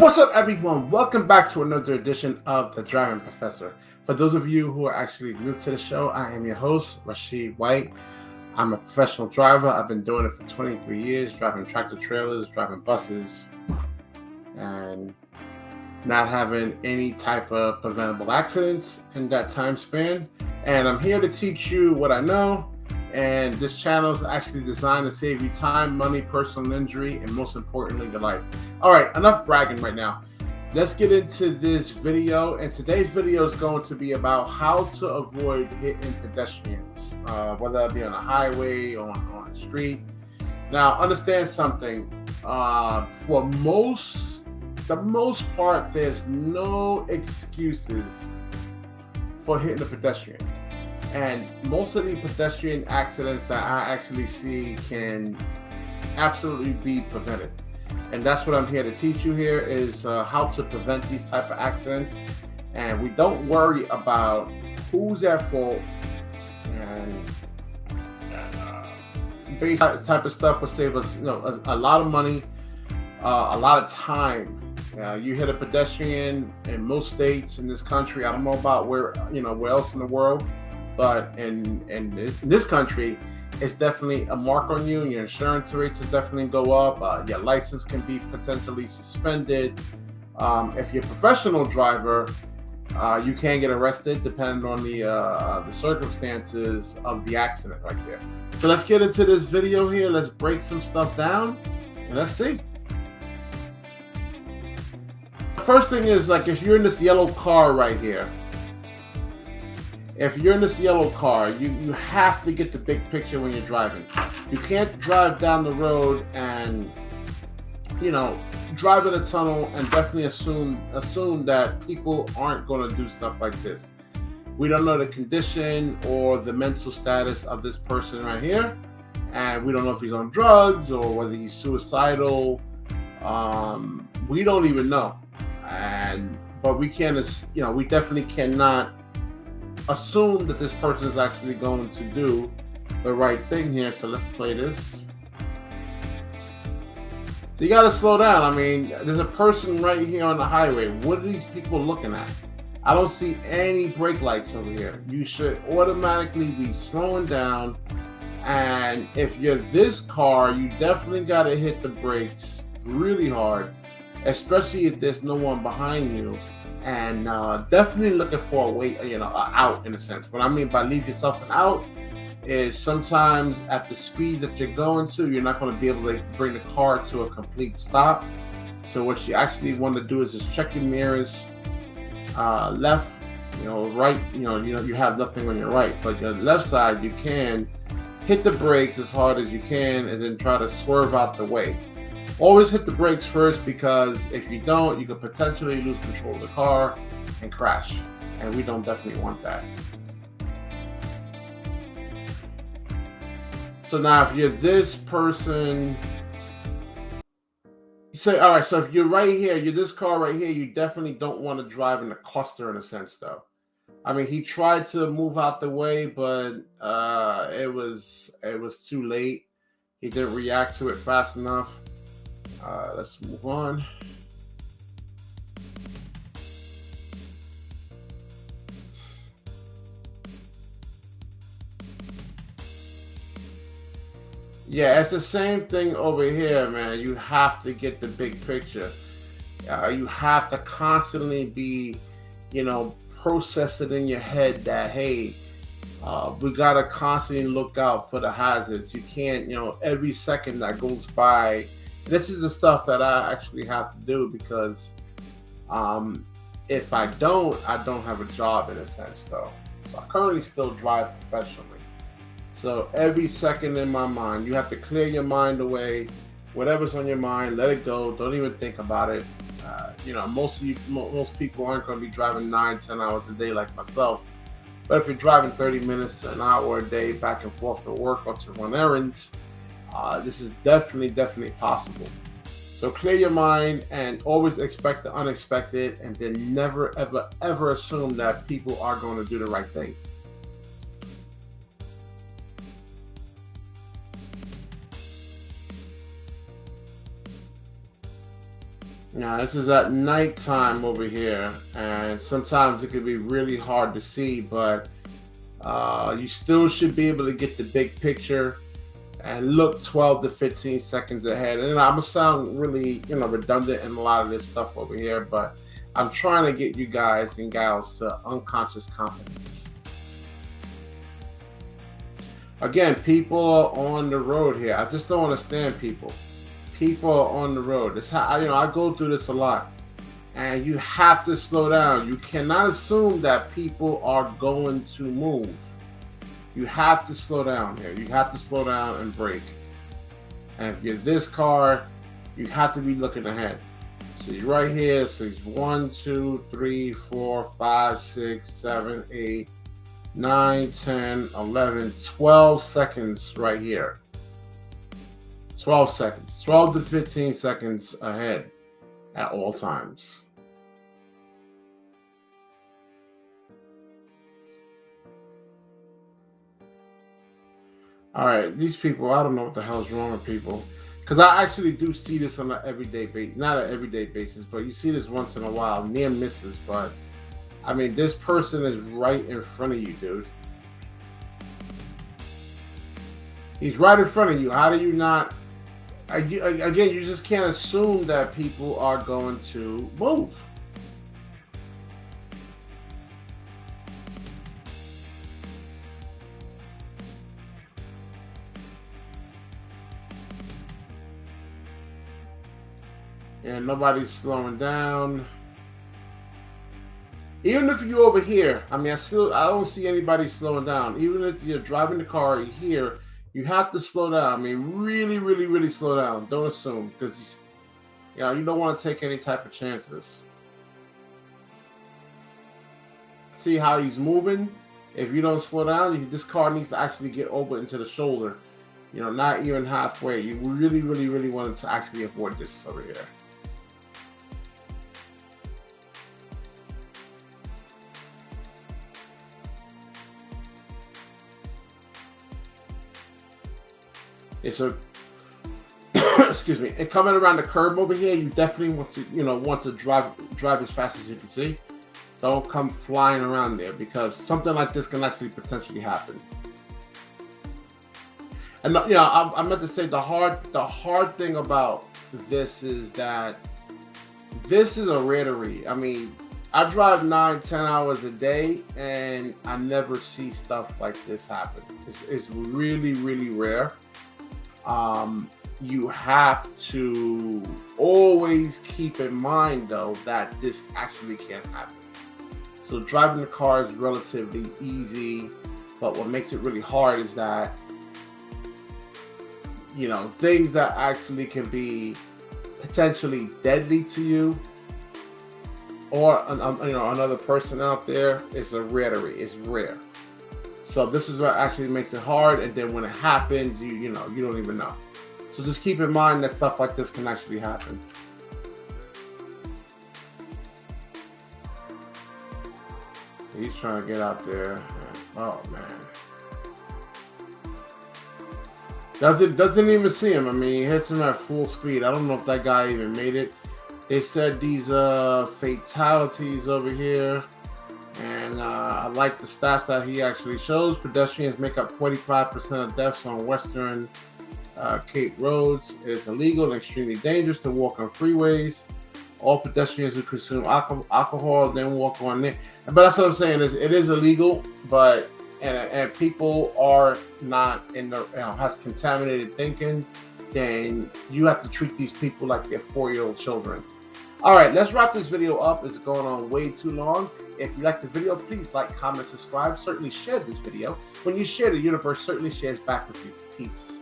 What's up, everyone? Welcome back to another edition of The Driving Professor. For those of you who are actually new to the show, I am your host, Rashid White. I'm a professional driver. I've been doing it for 23 years, driving tractor trailers, driving buses, and not having any type of preventable accidents in that time span. And I'm here to teach you what I know. And this channel is actually designed to save you time, money, personal injury, and most importantly, your life. All right, enough bragging right now. Let's get into this video. And today's video is going to be about how to avoid hitting pedestrians, whether it be on a highway or on a street. Now, understand something. For the most part, there's no excuses for hitting a pedestrian. And most of the pedestrian accidents that I actually see can absolutely be prevented. And that's what I'm here to teach you here is how to prevent these type of accidents. And we don't worry about who's at fault. And basic type of stuff will save us, a lot of money, a lot of time. You hit a pedestrian in most states in this country. I don't know about where else in the world. But in this country, it's definitely a mark on you. Your insurance rates will definitely go up. Your license can be potentially suspended. If you're a professional driver, you can get arrested depending on the circumstances of the accident right there. So let's get into this video here. Let's break some stuff down and let's see. The first thing is, like, if you're in this yellow car right here, if you're in this yellow car, you have to get the big picture when you're driving. You can't drive down the road and, drive in a tunnel and definitely assume that people aren't going to do stuff like this. We don't know the condition or the mental status of this person right here. And we don't know if he's on drugs or whether he's suicidal. We don't even know. But we can't, we definitely cannot assume that this person is actually going to do the right thing here. So let's play this. So you got to slow down. I mean, there's a person right here on the highway. What are these people looking at? I don't see any brake lights over here. You should automatically be slowing down. And if you're this car, you definitely got to hit the brakes really hard, especially if there's no one behind you. And definitely looking for a way, out in a sense. What I mean by leave yourself an out is sometimes at the speeds that you're going to, you're not going to be able to bring the car to a complete stop. So what you actually want to do is just check your mirrors, left, right. You have nothing on your right, but your left side, you can hit the brakes as hard as you can, and then try to swerve out the way. Always hit the brakes first, because if you don't, you could potentially lose control of the car and crash. And we don't definitely want that. So now if you're this person, you say, all right, so if you're right here, you're this car right here, you definitely don't want to drive in a cluster in a sense though. I mean, he tried to move out the way, but it was too late. He didn't react to it fast enough. Let's move on. Yeah, it's the same thing over here, man. You have to get the big picture. You have to constantly be, process it in your head that, hey, we got to constantly look out for the hazards. You can't, every second that goes by. This is the stuff that I actually have to do, because if I don't have a job in a sense though. So I currently still drive professionally. So every second in my mind, you have to clear your mind away. Whatever's on your mind, let it go. Don't even think about it. Most people aren't going to be driving 9-10 hours a day like myself. But if you're driving 30 minutes, an hour a day back and forth to work or to run errands, this is definitely possible. So clear your mind and always expect the unexpected, and then never, ever assume that people are going to do the right thing. Now, this is at nighttime over here, and sometimes it can be really hard to see, but you still should be able to get the big picture and look 12 to 15 seconds ahead. And I'm gonna sound really, redundant in a lot of this stuff over here, but I'm trying to get you guys and gals to unconscious competence. Again, people are on the road here. I just don't understand people. People are on the road. It's how I go through this a lot, and you have to slow down. You cannot assume that people are going to move. You have to slow down here. You have to slow down and brake. And if you're this car, you have to be looking ahead. So you're right here. So it's 1, 2, 3, 4, 5, 6, 7, 8, 9, 10, 11, 12 seconds right here. 12 seconds. 12 to 15 seconds ahead at all times. All right, these people, I don't know what the hell is wrong with people. Because I actually do see this on an everyday basis. Not an everyday basis, but you see this once in a while. Near misses, but I mean, this person is right in front of you, dude. He's right in front of you. How do you not? Again, you just can't assume that people are going to move. And nobody's slowing down. Even if you're over here, I mean, I don't see anybody slowing down. Even if you're driving the car here, you have to slow down. I mean, really, really, really slow down. Don't assume, because you don't want to take any type of chances. See how he's moving? If you don't slow down, this car needs to actually get over into the shoulder. Not even halfway. You really, really, really wanted to actually avoid this over here. It's a excuse me. And coming around the curb over here, you definitely want to drive as fast as you can see. Don't come flying around there, because something like this can actually potentially happen. And I meant to say the hard thing about this is that this is a rarity. I mean, I drive 9-10 hours a day, and I never see stuff like this happen. It's really, really rare. You have to always keep in mind, though, that this actually can happen. So driving the car is relatively easy, but what makes it really hard is that, things that actually can be potentially deadly to you or another person out there is a rarity. It's rare. So this is what actually makes it hard, and then when it happens, you don't even know. So just keep in mind that stuff like this can actually happen. He's trying to get out there. Oh man. Doesn't even see him. I mean, he hits him at full speed. I don't know if that guy even made it. They said these fatalities over here. And I like the stats that he actually shows. Pedestrians make up 45% of deaths on Western Cape roads. It is illegal and extremely dangerous to walk on freeways. All pedestrians who consume alcohol then walk on there. But that's what I'm saying, is it is illegal, but and people are not has contaminated thinking, then you have to treat these people like they're 4-year-old children. All right, let's wrap this video up. It's going on way too long. If you like the video, please like, comment, subscribe. Certainly share this video. When you share, the universe certainly shares back with you. Peace.